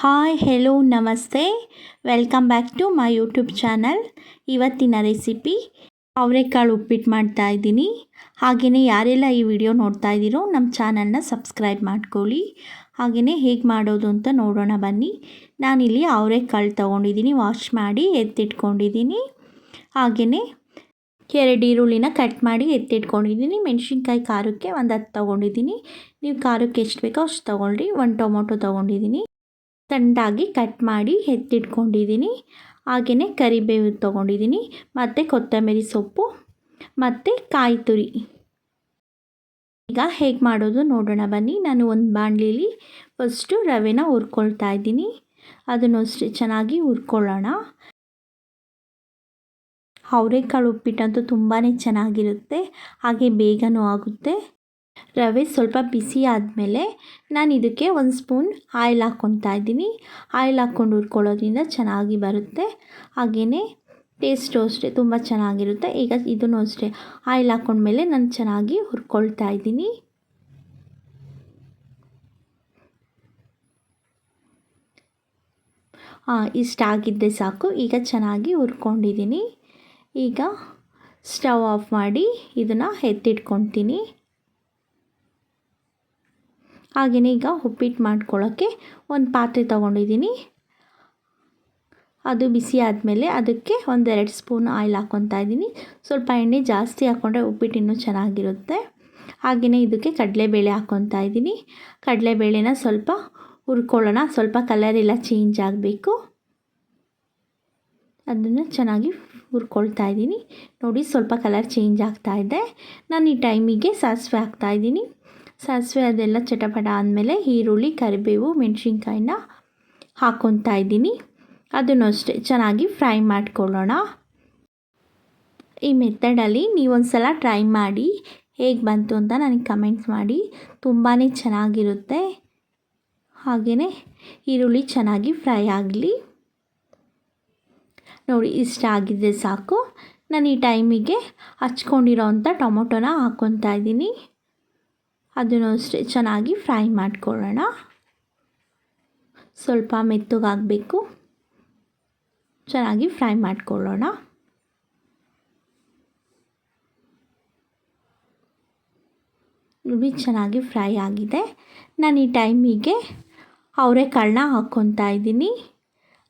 Hi hello ನಮಸ್ತೆ, welcome back to my YouTube channel. ಇವತ್ತಿನ recipe ಅವರೆಕಾಳು ಉಪ್ಪಿಟ್ಟು ಮಾಡ್ತಾ ಇದ್ದೀನಿ. ಹಾಗೆಯೇ ಯಾರೆಲ್ಲ ಈ ವಿಡಿಯೋ ನೋಡ್ತಾ ಇದ್ದೀರೋ ನಮ್ಮ ಚಾನಲ್ನ ಸಬ್ಸ್ಕ್ರೈಬ್ ಮಾಡ್ಕೊಳ್ಳಿ. ಹಾಗೆಯೇ ಹೇಗೆ ಮಾಡೋದು ಅಂತ ನೋಡೋಣ ಬನ್ನಿ. ನಾನಿಲ್ಲಿ ಅವರೆಕಾಳು ತೊಗೊಂಡಿದ್ದೀನಿ, ವಾಶ್ ಮಾಡಿ ಎತ್ತಿಟ್ಕೊಂಡಿದ್ದೀನಿ. ಹಾಗೆಯೇ 2 ಈರುಳ್ಳಿನ ಕಟ್ ಮಾಡಿ ಎತ್ತಿಟ್ಕೊಂಡಿದ್ದೀನಿ. ಮೆಣಸಿನ್ಕಾಯಿ ಖಾರಕ್ಕೆ ಒಂದು 10 ತೊಗೊಂಡಿದ್ದೀನಿ. ನೀವು ಖಾರಕ್ಕೆ ಎಷ್ಟು ಬೇಕೋ ಅಷ್ಟು ತೊಗೊಳ್ರಿ. 1 ಟೊಮೊಟೊ ತೊಗೊಂಡಿದ್ದೀನಿ, ಸಣ್ಣದಾಗಿ ಕಟ್ ಮಾಡಿ ಎತ್ತಿಟ್ಕೊಂಡಿದ್ದೀನಿ. ಹಾಗೆಯೇ ಕರಿಬೇವು ತೊಗೊಂಡಿದ್ದೀನಿ, ಮತ್ತು ಕೊತ್ತಂಬರಿ ಸೊಪ್ಪು ಮತ್ತು ಕಾಯಿ ತುರಿ. ಈಗ ಹೇಗೆ ಮಾಡೋದು ನೋಡೋಣ ಬನ್ನಿ. ನಾನು ಒಂದು ಬಾಣಲಿಲಿ ಫಸ್ಟು ರವೆನ ಹುರ್ಕೊಳ್ತಾ ಇದ್ದೀನಿ. ಅದನ್ನು ಅಷ್ಟೇ ಚೆನ್ನಾಗಿ ಹುರ್ಕೊಳ್ಳೋಣ. ಅವರೆಕಾಳು ಉಪ್ಪಿಟ್ಟಂತೂ ತುಂಬಾ ಚೆನ್ನಾಗಿರುತ್ತೆ, ಹಾಗೆ ಬೇಗನೂ ಆಗುತ್ತೆ. ರವೆ ಸ್ವಲ್ಪ ಬಿಸಿ ಆದಮೇಲೆ ನಾನು ಇದಕ್ಕೆ 1 ಸ್ಪೂನ್ ಆಯಿಲ್ ಹಾಕ್ಕೊತಾ ಇದ್ದೀನಿ. ಆಯಿಲ್ ಹಾಕ್ಕೊಂಡು ಹುರ್ಕೊಳ್ಳೋದ್ರಿಂದ ಚೆನ್ನಾಗಿ ಬರುತ್ತೆ, ಹಾಗೆಯೇ ಟೇಸ್ಟು ಅಷ್ಟೇ ತುಂಬ ಚೆನ್ನಾಗಿರುತ್ತೆ. ಈಗ ಇದನ್ನು ಅಷ್ಟೇ ಆಯಿಲ್ ಹಾಕ್ಕೊಂಡ್ಮೇಲೆ ನಾನು ಚೆನ್ನಾಗಿ ಹುರ್ಕೊಳ್ತಾ ಇದ್ದೀನಿ. ಇಷ್ಟಾಗಿದ್ದರೆ ಸಾಕು. ಈಗ ಚೆನ್ನಾಗಿ ಹುರ್ಕೊಂಡಿದ್ದೀನಿ. ಈಗ ಸ್ಟವ್ ಆಫ್ ಮಾಡಿ ಇದನ್ನು ಎತ್ತಿಟ್ಕೊತೀನಿ. ಹಾಗೆಯೇ ಈಗ ಉಪ್ಪಿಟ್ಟು ಮಾಡ್ಕೊಳ್ಳೋಕ್ಕೆ ಒಂದು ಪಾತ್ರೆ ತೊಗೊಂಡಿದ್ದೀನಿ. ಅದು ಬಿಸಿ ಆದಮೇಲೆ ಅದಕ್ಕೆ 1-2 ಸ್ಪೂನ್ ಆಯಿಲ್ ಹಾಕ್ಕೊತಾ ಇದ್ದೀನಿ. ಸ್ವಲ್ಪ ಎಣ್ಣೆ ಜಾಸ್ತಿ ಹಾಕ್ಕೊಂಡ್ರೆ ಉಪ್ಪಿಟ್ಟು ಇನ್ನೂ ಚೆನ್ನಾಗಿರುತ್ತೆ. ಹಾಗೆಯೇ ಇದಕ್ಕೆ ಕಡಲೆಬೇಳೆ ಹಾಕ್ಕೊತಾ ಇದ್ದೀನಿ. ಕಡಲೆಬೇಳೆನ ಸ್ವಲ್ಪ ಹುರ್ಕೊಳ್ಳೋಣ, ಸ್ವಲ್ಪ ಕಲರ್ ಎಲ್ಲ ಚೇಂಜ್ ಆಗಬೇಕು. ಅದನ್ನು ಚೆನ್ನಾಗಿ ಹುರ್ಕೊಳ್ತಾ ಇದ್ದೀನಿ. ನೋಡಿ, ಸ್ವಲ್ಪ ಕಲರ್ ಚೇಂಜ್ ಆಗ್ತಾಯಿದೆ. ನಾನು ಈ ಟೈಮಿಗೆ ಸಾಸಿವೆ ಹಾಕ್ತಾಯಿದ್ದೀನಿ. ಸಾಸಿವೆ ಅದೆಲ್ಲ ಚಟಪಟ ಆದಮೇಲೆ ಈರುಳ್ಳಿ, ಕರಿಬೇವು, ಮೆಣಸಿನ್ಕಾಯಿನ ಹಾಕ್ಕೊತಾ ಇದ್ದೀನಿ. ಅದನ್ನು ಅಷ್ಟೇ ಚೆನ್ನಾಗಿ ಫ್ರೈ ಮಾಡ್ಕೊಳ್ಳೋಣ. ಈ ಮೆಥಡಲ್ಲಿ ನೀವೊಂದು ಸಲ ಟ್ರೈ ಮಾಡಿ ಹೇಗೆ ಬಂತು ಅಂತ ನನಗೆ ಕಮೆಂಟ್ಸ್ ಮಾಡಿ. ತುಂಬಾ ಚೆನ್ನಾಗಿರುತ್ತೆ. ಹಾಗೆಯೇ ಈರುಳ್ಳಿ ಚೆನ್ನಾಗಿ ಫ್ರೈ ಆಗಲಿ. ನೋಡಿ, ಇಷ್ಟ ಆಗಿದ್ದರೆ ಸಾಕು. ನಾನು ಈ ಟೈಮಿಗೆ ಹಚ್ಕೊಂಡಿರೋವಂಥ ಟೊಮೊಟೊನ ಹಾಕ್ಕೊತಾ ಇದ್ದೀನಿ. ಅದನ್ನು ಅಷ್ಟೇ ಚೆನ್ನಾಗಿ ಫ್ರೈ ಮಾಡ್ಕೊಳ್ಳೋಣ. ಸ್ವಲ್ಪ ಮೆತ್ತಗಾಗಬೇಕು, ಚೆನ್ನಾಗಿ ಫ್ರೈ ಮಾಡ್ಕೊಳ್ಳೋಣ. ನೋಡಿ, ಚೆನ್ನಾಗಿ ಫ್ರೈ ಆಗಿದೆ. ನಾನು ಈ ಟೈಮಿಗೆ ಅವರೆಕಾಳನ್ನ ಹಾಕ್ಕೊತಾ ಇದ್ದೀನಿ.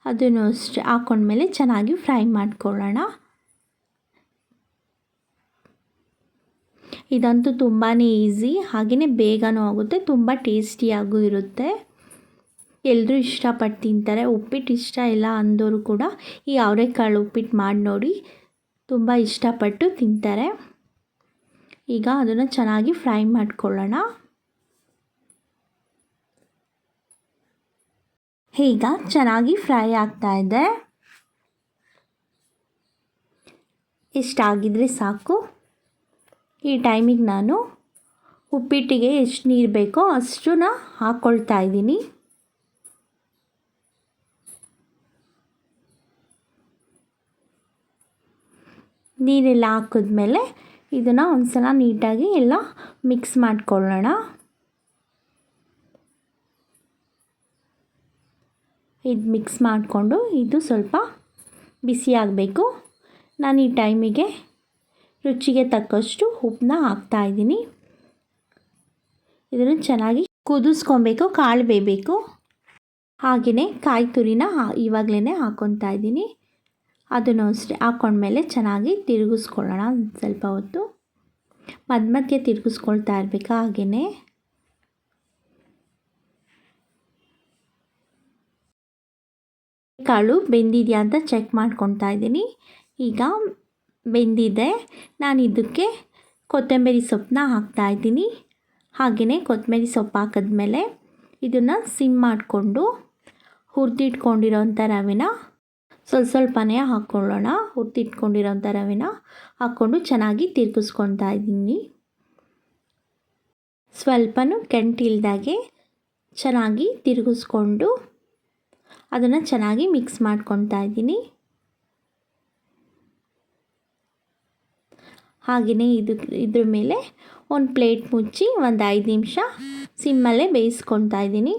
ಅದನ್ನು ಅಷ್ಟೇ ಹಾಕ್ಕೊಂಡ್ಮೇಲೆ ಚೆನ್ನಾಗಿ ಫ್ರೈ ಮಾಡ್ಕೊಳ್ಳೋಣ. ಇದಂತೂ ತುಂಬಾ ಈಸಿ, ಹಾಗೆಯೇ ಬೇಗನೂ ಆಗುತ್ತೆ, ತುಂಬ ಟೇಸ್ಟಿಯಾಗೂ ಇರುತ್ತೆ. ಎಲ್ಲರೂ ಇಷ್ಟಪಟ್ಟು ತಿಂತಾರೆ. ಉಪ್ಪಿಟ್ಟು ಇಷ್ಟ ಇಲ್ಲ ಅಂದವರು ಕೂಡ ಈ ಅವರೆಕಾಳು ಉಪ್ಪಿಟ್ಟು ಮಾಡಿ ನೋಡಿ, ತುಂಬ ಇಷ್ಟಪಟ್ಟು ತಿಂತಾರೆ. ಈಗ ಅದನ್ನು ಚೆನ್ನಾಗಿ ಫ್ರೈ ಮಾಡ್ಕೊಳ್ಳೋಣ. ಈಗ ಚೆನ್ನಾಗಿ ಫ್ರೈ ಆಗ್ತಾಯಿದೆ. ಇಷ್ಟಾಗಿದ್ದರೆ ಸಾಕು. ಈ ಟೈಮಿಗೆ ನಾನು ಉಪ್ಪಿಟ್ಟಿಗೆ ಎಷ್ಟು ನೀರು ಬೇಕೋ ಅಷ್ಟನ್ನ ಹಾಕ್ಕೊಳ್ತಾ ಇದ್ದೀನಿ. ನೀರೆಲ್ಲ ಹಾಕಿದ್ಮೇಲೆ ಇದನ್ನು ಒಂದು ಸಲ ನೀಟಾಗಿ ಎಲ್ಲ ಮಿಕ್ಸ್ ಮಾಡ್ಕೊಳ್ಳೋಣ. ಇದು ಮಿಕ್ಸ್ ಮಾಡಿಕೊಂಡು ಇದು ಸ್ವಲ್ಪ ಬಿಸಿ ಆಗಬೇಕು. ನಾನು ಈ ಟೈಮಿಗೆ ರುಚಿಗೆ ತಕ್ಕಷ್ಟು ಉಪ್ಪನ್ನ ಹಾಕ್ತಾಯಿದ್ದೀನಿ. ಇದನ್ನು ಚೆನ್ನಾಗಿ ಕುದಿಸ್ಕೊಬೇಕು, ಕಾಳು ಬೇಯಬೇಕು. ಹಾಗೆಯೇ ಕಾಯಿ ತುರಿನ ಇವಾಗಲೇ ಹಾಕ್ಕೊತಾ ಇದ್ದೀನಿ. ಅದನ್ನು ಅಷ್ಟೇ ಹಾಕ್ಕೊಂಡ್ಮೇಲೆ ಚೆನ್ನಾಗಿ ತಿರುಗಿಸ್ಕೊಳ್ಳೋಣ. ಸ್ವಲ್ಪ ಹೊತ್ತು ಮಧ್ಯೆ ತಿರುಗಿಸ್ಕೊಳ್ತಾ ಇರಬೇಕು. ಹಾಗೆಯೇ ಕಾಳು ಬೆಂದಿದೆಯಾ ಅಂತ ಚೆಕ್ ಮಾಡ್ಕೊತಾ ಇದ್ದೀನಿ. ಈಗ ಬೆಂದಿದೆ. ನಾನು ಇದಕ್ಕೆ ಕೊತ್ತಂಬರಿ ಸೊಪ್ಪನ್ನ ಹಾಕ್ತಾಯಿದ್ದೀನಿ. ಹಾಗೆಯೇ ಕೊತ್ತಂಬರಿ ಸೊಪ್ಪು ಹಾಕಿದ್ಮೇಲೆ ಇದನ್ನು ಸಿಮ್ ಮಾಡಿಕೊಂಡು ಹುರಿದಿಟ್ಕೊಂಡಿರೋಂಥ ರವೆನ ಸ್ವಲ್ಪನೇ ಹಾಕ್ಕೊಳ್ಳೋಣ. ಹುರಿದಿಟ್ಕೊಂಡಿರೋಂಥ ರವೆನ ಹಾಕ್ಕೊಂಡು ಚೆನ್ನಾಗಿ ತಿರುಗಿಸ್ಕೊತಾ ಇದ್ದೀನಿ. ಸ್ವಲ್ಪನೂ ಗಂಟಿಲ್ದಾಗೆ ಚೆನ್ನಾಗಿ ತಿರುಗಿಸ್ಕೊಂಡು ಅದನ್ನು ಚೆನ್ನಾಗಿ ಮಿಕ್ಸ್ ಮಾಡ್ಕೊತಾ ಇದ್ದೀನಿ. ಹಾಗೆಯೇ ಇದ್ರ ಮೇಲೆ ಒಂದು ಪ್ಲೇಟ್ ಮುಚ್ಚಿ ಒಂದು 5 ನಿಮಿಷ ಸಿಮ್ಮಲ್ಲೇ ಬೇಯಿಸ್ಕೊತಾ ಇದ್ದೀನಿ.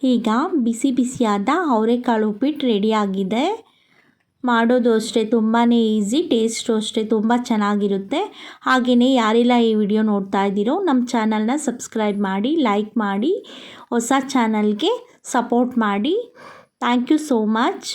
ಈಗ ಬಿಸಿ ಬಿಸಿಯಾದ ಅವರೆಕಾಳು ಉಪ್ಪಿಟ್ಟು ರೆಡಿಯಾಗಿದೆ. ಮಾಡೋದು ಅಷ್ಟೇ ತುಂಬಾ ಈಸಿ, ಟೇಸ್ಟು ಅಷ್ಟೇ ತುಂಬ ಚೆನ್ನಾಗಿರುತ್ತೆ. ಹಾಗೆಯೇ ಯಾರೆಲ್ಲ ಈ ವಿಡಿಯೋ ನೋಡ್ತಾ ಇದ್ದೀರೋ ನಮ್ಮ ಚಾನಲ್ನ ಸಬ್ಸ್ಕ್ರೈಬ್ ಮಾಡಿ, ಲೈಕ್ ಮಾಡಿ, ಹೊಸ ಚಾನಲ್ಗೆ ಸಪೋರ್ಟ್ ಮಾಡಿ. Thank you so much.